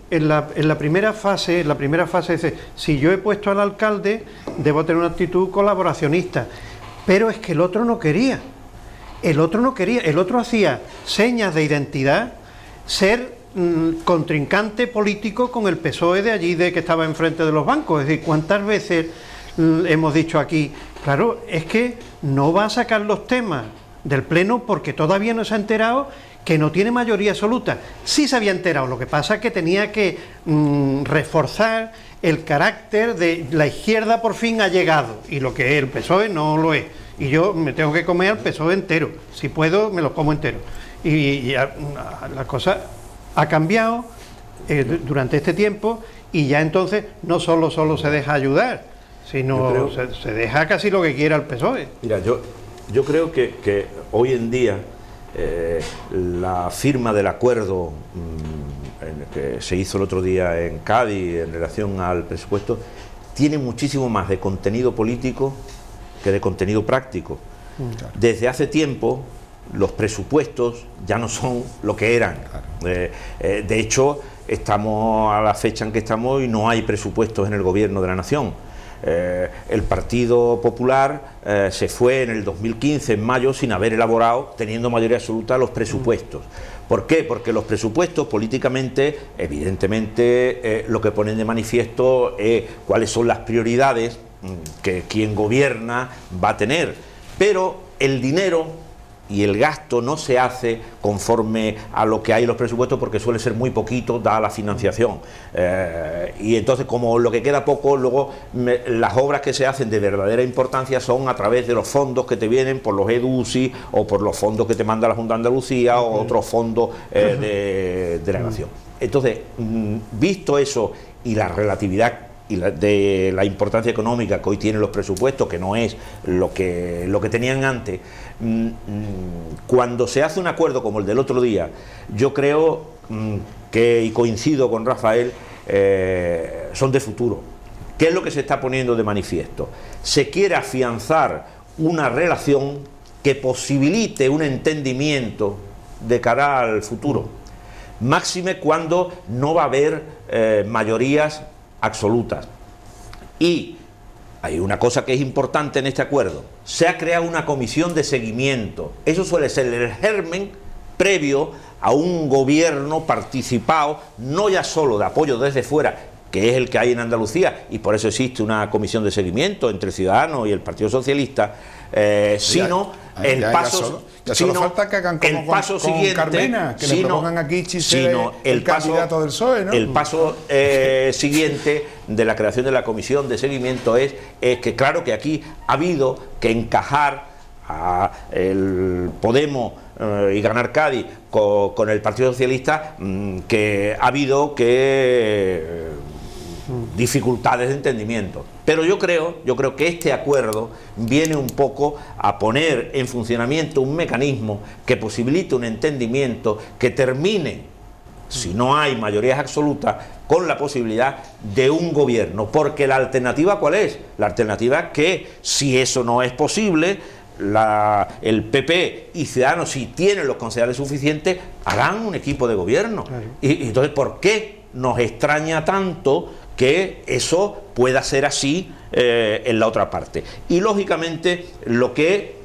En la primera fase dice, si yo he puesto al alcalde, debo tener una actitud colaboracionista. Pero es que el otro no quería. El otro hacía señas de identidad, ser contrincante político con el PSOE de allí, de que estaba enfrente de los bancos. Es decir, ¿cuántas veces hemos dicho aquí? Claro, es que no va a sacar los temas del Pleno porque todavía no se ha enterado que no tiene mayoría absoluta. Sí se había enterado, lo que pasa es que tenía que reforzar el carácter de la izquierda por fin ha llegado, y lo que es el PSOE no lo es. Y yo me tengo que comer al PSOE entero, si puedo me lo como entero. Y la cosa ha cambiado durante este tiempo, y ya entonces no solo se deja ayudar, sino se deja casi lo que quiera el PSOE. Mira, yo creo que hoy en día la firma del acuerdo que se hizo el otro día en Cádiz en relación al presupuesto tiene muchísimo más de contenido político que de contenido práctico. Desde hace tiempo los presupuestos ya no son lo que eran. De hecho, estamos a la fecha en que estamos y no hay presupuestos en el gobierno de la nación. El Partido Popular se fue en el 2015, en mayo, sin haber elaborado, teniendo mayoría absoluta, los presupuestos. ¿Por qué? Porque los presupuestos políticamente, evidentemente, lo que ponen de manifiesto es cuáles son las prioridades que quien gobierna va a tener. Pero el dinero y el gasto no se hace conforme a lo que hay en los presupuestos, porque suele ser muy poquito dada la financiación, y entonces como lo que queda poco, luego las obras que se hacen de verdadera importancia son a través de los fondos que te vienen por los EDUCI o por los fondos que te manda la Junta de Andalucía o otros fondos de la nación. Entonces, visto eso y la relatividad y de la importancia económica que hoy tienen los presupuestos, que no es lo que tenían antes, cuando se hace un acuerdo como el del otro día, yo creo que, y coincido con Rafael, son de futuro. ¿Qué es lo que se está poniendo de manifiesto? Se quiere afianzar una relación que posibilite un entendimiento de cara al futuro, máxime cuando no va a haber mayorías absolutas. Y hay una cosa que es importante en este acuerdo: se ha creado una comisión de seguimiento. Eso suele ser el germen previo a un gobierno participado, no ya solo de apoyo desde fuera, que es el que hay en Andalucía, y por eso existe una comisión de seguimiento entre Ciudadanos y el Partido Socialista, sino el paso... Ya solo falta que hagan como el paso siguiente, Carmena, que le propongan aquí el candidato del PSOE, ¿no? El paso siguiente de la creación de la comisión de seguimiento es que claro que aquí ha habido que encajar a el Podemos y ganar Cádiz con el Partido Socialista, que ha habido dificultades de entendimiento. Pero yo creo que este acuerdo viene un poco a poner en funcionamiento un mecanismo que posibilite un entendimiento que termine, si no hay mayorías absolutas, con la posibilidad de un gobierno. Porque la alternativa, ¿cuál es? La alternativa es que, si eso no es posible, el PP y Ciudadanos, si tienen los concejales suficientes, harán un equipo de gobierno. Claro. Y entonces, ¿por qué nos extraña tanto que eso pueda ser así en la otra parte? Y lógicamente lo que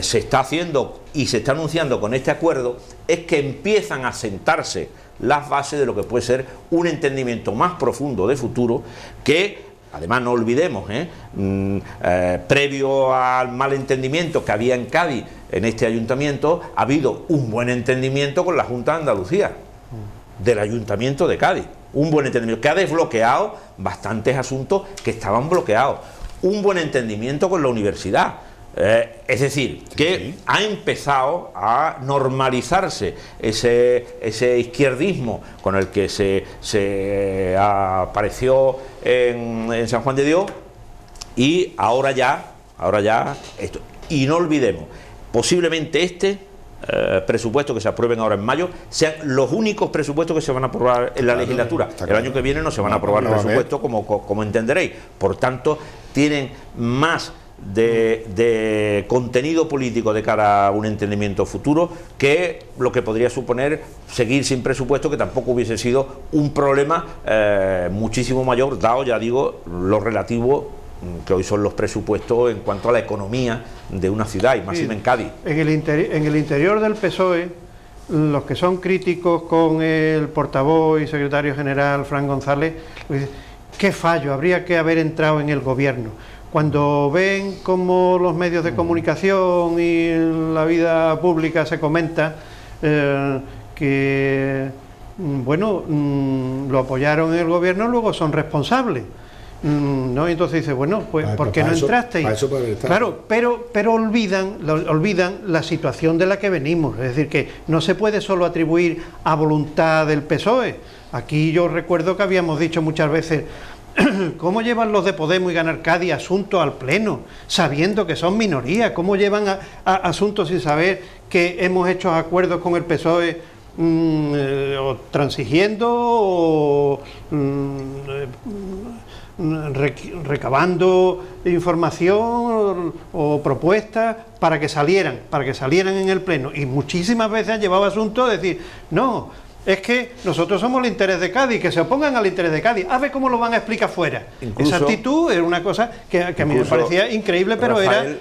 se está haciendo y se está anunciando con este acuerdo es que empiezan a sentarse las bases de lo que puede ser un entendimiento más profundo de futuro, que además no olvidemos, previo al mal entendimiento que había en Cádiz, en este ayuntamiento, ha habido un buen entendimiento con la Junta de Andalucía, del Ayuntamiento de Cádiz. Un buen entendimiento que ha desbloqueado bastantes asuntos que estaban bloqueados. Un buen entendimiento con la universidad. Es decir, que ha empezado a normalizarse ese izquierdismo con el que se apareció en San Juan de Dios, y ahora ya esto. Y no olvidemos, posiblemente presupuestos que se aprueben ahora en mayo sean los únicos presupuestos que se van a aprobar en la legislatura. El año que viene no se van a aprobar presupuestos, como entenderéis. Por tanto, tienen más de contenido político de cara a un entendimiento futuro que lo que podría suponer seguir sin presupuesto, que tampoco hubiese sido un problema muchísimo mayor, dado, ya digo, lo relativo que hoy son los presupuestos en cuanto a la economía de una ciudad, y más en Cádiz. En el interior del PSOE, los que son críticos con el portavoz y secretario general Fran González, dicen: qué fallo, habría que haber entrado en el gobierno. Cuando ven cómo los medios de comunicación y la vida pública se comenta que, bueno, lo apoyaron en el gobierno, luego son responsables. ¿No? Y entonces dice, bueno, pues ¿por qué no entrasteis? Claro, pero olvidan la situación de la que venimos. Es decir, que no se puede solo atribuir a voluntad del PSOE. Aquí yo recuerdo que habíamos dicho muchas veces: ¿cómo llevan los de Podemos y Ganar Cádiz asuntos al Pleno, sabiendo que son minorías? ¿Cómo llevan a asuntos sin saber que hemos hecho acuerdos con el PSOE, o transigiendo, o recabando información o propuestas para que salieran en el Pleno? Y muchísimas veces han llevado asuntos a decir: no, es que nosotros somos el interés de Cádiz, que se opongan al interés de Cádiz, a ver cómo lo van a explicar fuera. Esa actitud era una cosa que a mí me parecía increíble, pero Rafael,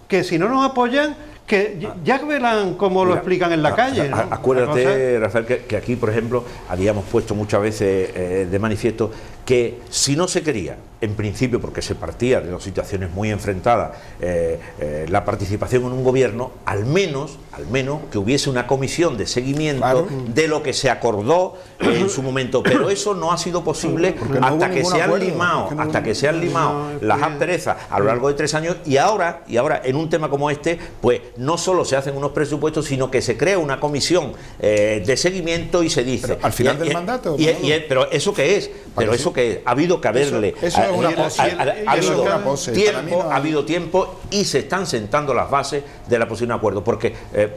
que si no nos apoyan, que ya verán cómo lo explican en la calle, ¿no? Acuérdate, Rafael, que aquí, por ejemplo, habíamos puesto muchas veces de manifiesto que si no se quería, en principio, porque se partía de dos situaciones muy enfrentadas, la participación en un gobierno, al menos que hubiese una comisión de seguimiento de lo que se acordó en su momento. Pero eso no ha sido posible hasta que se han limado las asperezas a lo largo de 3 años, y ahora en un tema como este, pues no solo se hacen unos presupuestos, sino que se crea una comisión de seguimido y se dice... Pero al final del mandato... pero ¿eso qué es? Ha habido que haberle... Ha habido tiempo y se están sentando las bases de la posible acuerdo, porque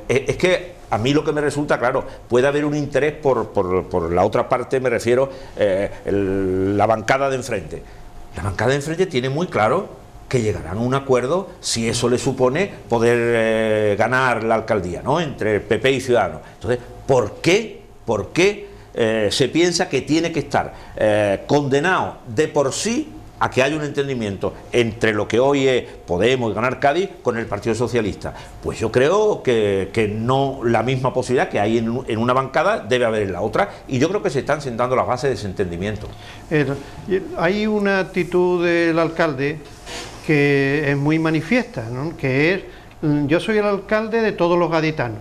es que a mí lo que me resulta claro, puede haber un interés por la otra parte, me refiero la bancada de enfrente. La bancada de enfrente tiene muy claro que llegarán a un acuerdo si eso le supone poder ganar la alcaldía, ¿no?, entre PP y Ciudadanos. Entonces, ¿por qué se piensa que tiene que estar condenado de por sí a que haya un entendimiento entre lo que hoy es Podemos y Ganar Cádiz con el Partido Socialista? Pues yo creo que no, la misma posibilidad que hay en una bancada debe haber en la otra, y yo creo que se están sentando las bases de ese entendimiento. Hay una actitud del alcalde que es muy manifiesta, ¿no?, que es: yo soy el alcalde de todos los gaditanos.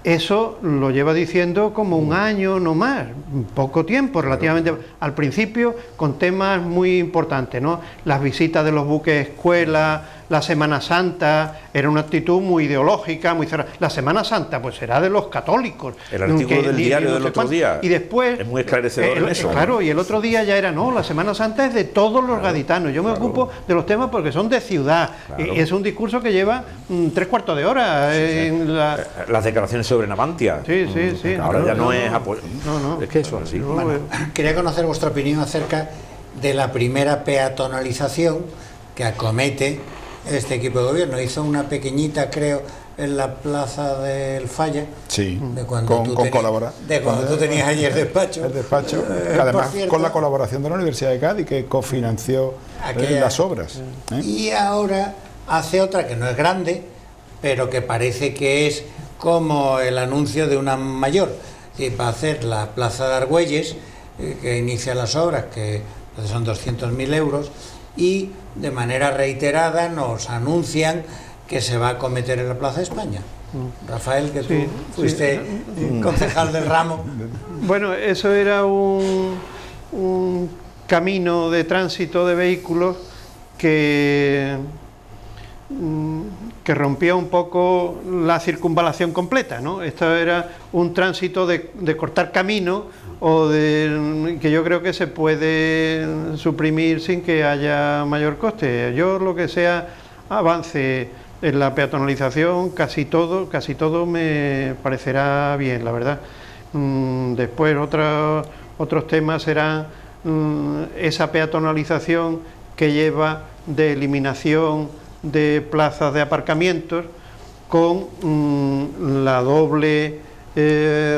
Eso lo lleva diciendo como un año, no más, poco tiempo relativamente, al principio con temas muy importantes, ¿no? Las visitas de los buques escuela, la Semana Santa era una actitud muy ideológica, muy cerrada. La Semana Santa pues será de los católicos. El artículo del diario del otro día y después, es muy esclarecedor en eso. Claro, y el otro día ya era, no, la Semana Santa es de todos los gaditanos. Yo me ocupo de los temas porque son de ciudad. Claro. Y es un discurso que lleva 3/4 de hora. Las declaraciones sobre Navantia. Sí. Ahora ya no es apoyo. No. Es que eso es así. Bueno, quería conocer vuestra opinión acerca de la primera peatonalización que acomete este equipo de gobierno. Hizo una pequeñita, creo, en la plaza del Falla. Sí, de cuando tú tenías ayer despacho. El despacho, que además cierto, con la colaboración de la Universidad de Cádiz, que cofinanció las obras. Y ahora hace otra que no es grande, pero que parece que es como el anuncio de una mayor. Sí, va a hacer la Plaza de Argüelles, que inicia las obras, que son 200.000 euros, y de manera reiterada nos anuncian que se va a acometer en la Plaza de España. Rafael, que tú fuiste concejal del ramo. Bueno, eso era un camino de tránsito de vehículos que rompía un poco la circunvalación completa, ¿no? Esto era un tránsito de cortar camino, o que yo creo que se puede suprimir sin que haya mayor coste. Yo lo que sea avance en la peatonalización, casi todo me parecerá bien, la verdad. Después otros temas serán esa peatonalización que lleva de eliminación de plazas de aparcamientos con la doble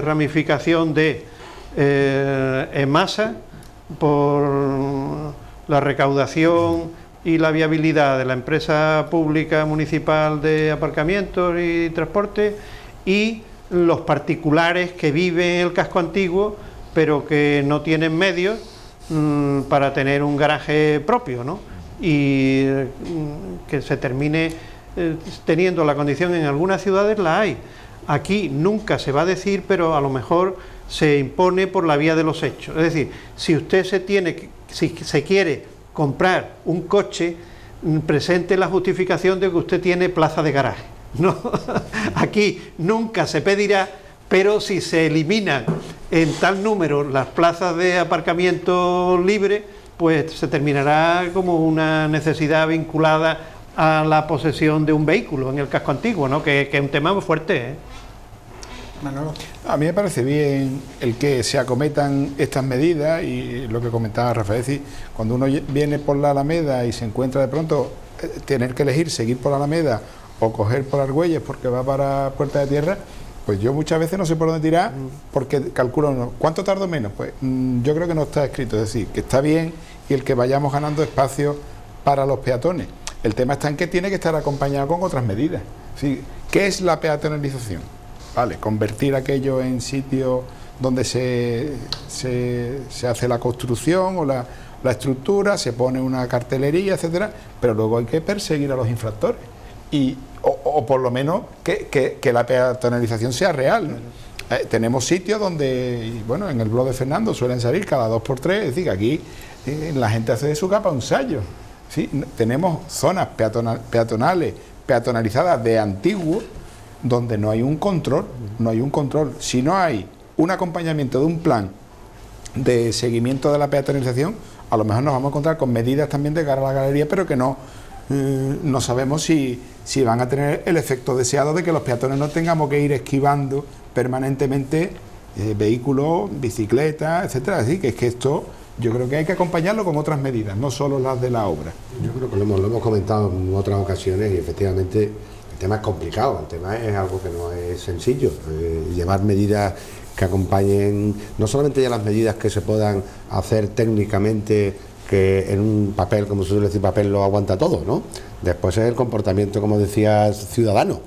ramificación de EMASA por la recaudación y la viabilidad de la empresa pública municipal de aparcamientos y transporte, y los particulares que viven en el casco antiguo pero que no tienen medios para tener un garaje propio, ¿no? Y que se termine teniendo la condición. En algunas ciudades la hay, aquí nunca se va a decir, pero a lo mejor se impone por la vía de los hechos. Es decir, si usted si se quiere comprar un coche, presente la justificación de que usted tiene plaza de garaje. No, aquí nunca se pedirá, pero si se eliminan en tal número las plazas de aparcamiento libre, pues se terminará como una necesidad vinculada a la posesión de un vehículo en el casco antiguo, ¿no? Que es un tema muy fuerte, ¿eh? Manolo. A mí me parece bien el que se acometan estas medidas, y lo que comentaba Rafael, es decir, cuando uno viene por la Alameda y se encuentra de pronto tener que elegir seguir por la Alameda o coger por Argüelles porque va para Puerta de Tierra, pues yo muchas veces no sé por dónde tirar, porque calculo uno, ¿cuánto tardo menos? Pues yo creo que no está escrito, es decir, que está bien y el que vayamos ganando espacio para los peatones. El tema está en que tiene que estar acompañado con otras medidas. ¿Sí? ¿Qué es la peatonalización? Vale, convertir aquello en sitio donde se hace la construcción o la estructura, se pone una cartelería, etcétera, pero luego hay que perseguir a los infractores o por lo menos que la peatonalización sea real. Tenemos sitios donde, y bueno, en el blog de Fernando suelen salir cada 2x3, es decir, que aquí la gente hace de su capa un sallo. ¿Sí? Tenemos zonas peatonales, peatonalizadas de antiguo, donde no hay un control, Si no hay un acompañamiento de un plan de seguimiento de la peatonalización, a lo mejor nos vamos a encontrar con medidas también de cara a la galería, pero que no sabemos si van a tener el efecto deseado de que los peatones no tengamos que ir esquivando permanentemente vehículos, bicicletas, etcétera. Así que es que esto yo creo que hay que acompañarlo con otras medidas, no solo las de la obra. Yo creo que lo hemos comentado en otras ocasiones y efectivamente el tema es complicado, el tema es algo que no es sencillo. Llevar medidas que acompañen, no solamente ya las medidas que se puedan hacer técnicamente, que en un papel, como se suele decir, papel lo aguanta todo, ¿no? Después es el comportamiento, como decías, ciudadano,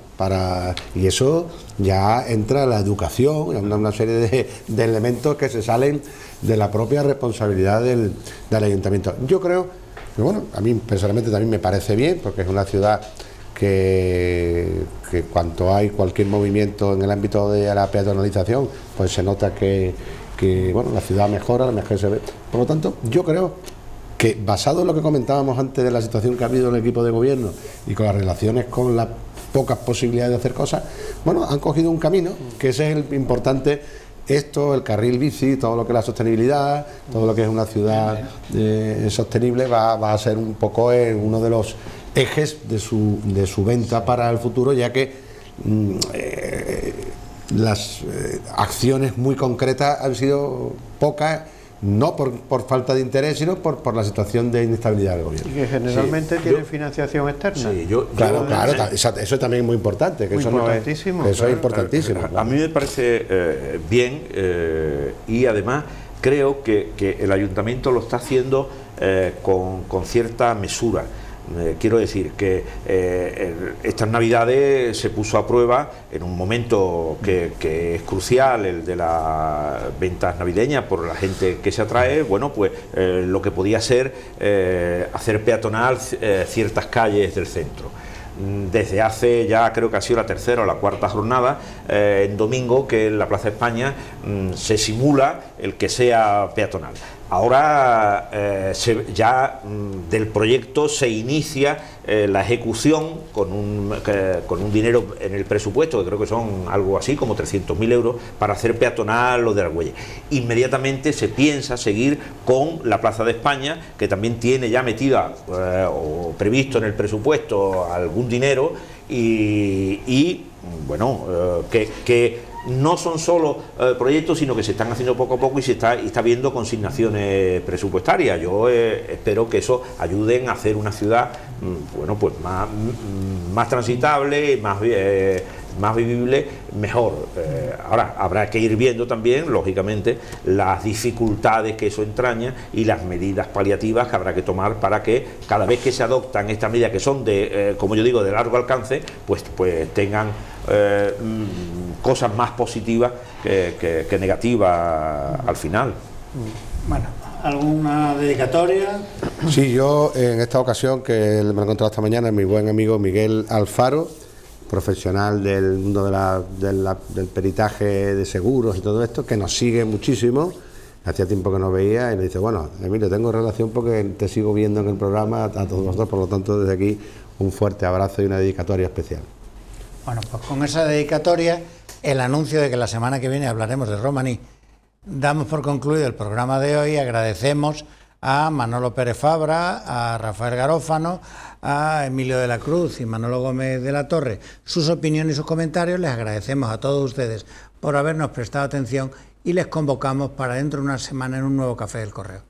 y eso ya entra la educación, una serie de elementos que se salen de la propia responsabilidad del ayuntamiento. Yo creo que, bueno, a mí personalmente también me parece bien, porque es una ciudad que cuanto hay cualquier movimiento en el ámbito de la peatonalización, pues se nota que bueno, la ciudad mejora, la mejor se ve. Por lo tanto, yo creo que basado en lo que comentábamos antes de la situación que ha habido en el equipo de gobierno y con las relaciones con las pocas posibilidades de hacer cosas, bueno, han cogido un camino, que ese es el importante. Esto, el carril bici, todo lo que es la sostenibilidad, todo lo que es una ciudad sostenible, va a ser un poco uno de los ejes de su venta para el futuro, ya que las acciones muy concretas han sido pocas, no por falta de interés, sino por la situación de inestabilidad del gobierno. Y que generalmente tiene financiación externa. Sí, claro, eso también es muy importante. Que muy eso importantísimo. No es, eso es importantísimo. A mí me parece bien, y además creo que el ayuntamiento lo está haciendo con cierta mesura. Quiero decir que estas Navidades se puso a prueba en un momento que es crucial, el de las ventas navideñas, por la gente que se atrae. Bueno, pues lo que podía ser hacer peatonal ciertas calles del centro. Desde hace ya, creo que ha sido la tercera o la cuarta jornada, en domingo, que en la Plaza España se simula el que sea peatonal. Ahora ya del proyecto se inicia la ejecución con un dinero en el presupuesto, que creo que son algo así como 300.000 euros, para hacer peatonal lo de Argüelles. Inmediatamente se piensa seguir con la Plaza de España, que también tiene ya metida o previsto en el presupuesto algún dinero, y bueno, que no son solo proyectos, sino que se están haciendo poco a poco y está viendo consignaciones presupuestarias. Yo espero que eso ayuden a hacer una ciudad bueno, pues más transitable, más vivible, mejor. Ahora habrá que ir viendo también, lógicamente, las dificultades que eso entraña y las medidas paliativas que habrá que tomar para que cada vez que se adoptan estas medidas, que son como yo digo, de largo alcance, pues tengan cosas más positivas que negativas al final. Bueno, ¿alguna dedicatoria? Sí, yo en esta ocasión, que me lo he encontrado esta mañana, mi buen amigo Miguel Alfaro, profesional del mundo del peritaje de seguros y todo esto, que nos sigue muchísimo. Hacía tiempo que no veía y me dice, bueno, Emilio, tengo relación porque te sigo viendo en el programa, a todos vosotros, por lo tanto, desde aquí un fuerte abrazo y una dedicatoria especial. Bueno, pues con esa dedicatoria, el anuncio de que la semana que viene hablaremos de Romaní, damos por concluido el programa de hoy. Agradecemos a Manolo Pérez Fabra, a Rafael Garófano, a Emilio de la Cruz y Manolo Gómez de la Torre sus opiniones y sus comentarios. Les agradecemos a todos ustedes por habernos prestado atención y les convocamos para dentro de una semana en un nuevo Café del Correo.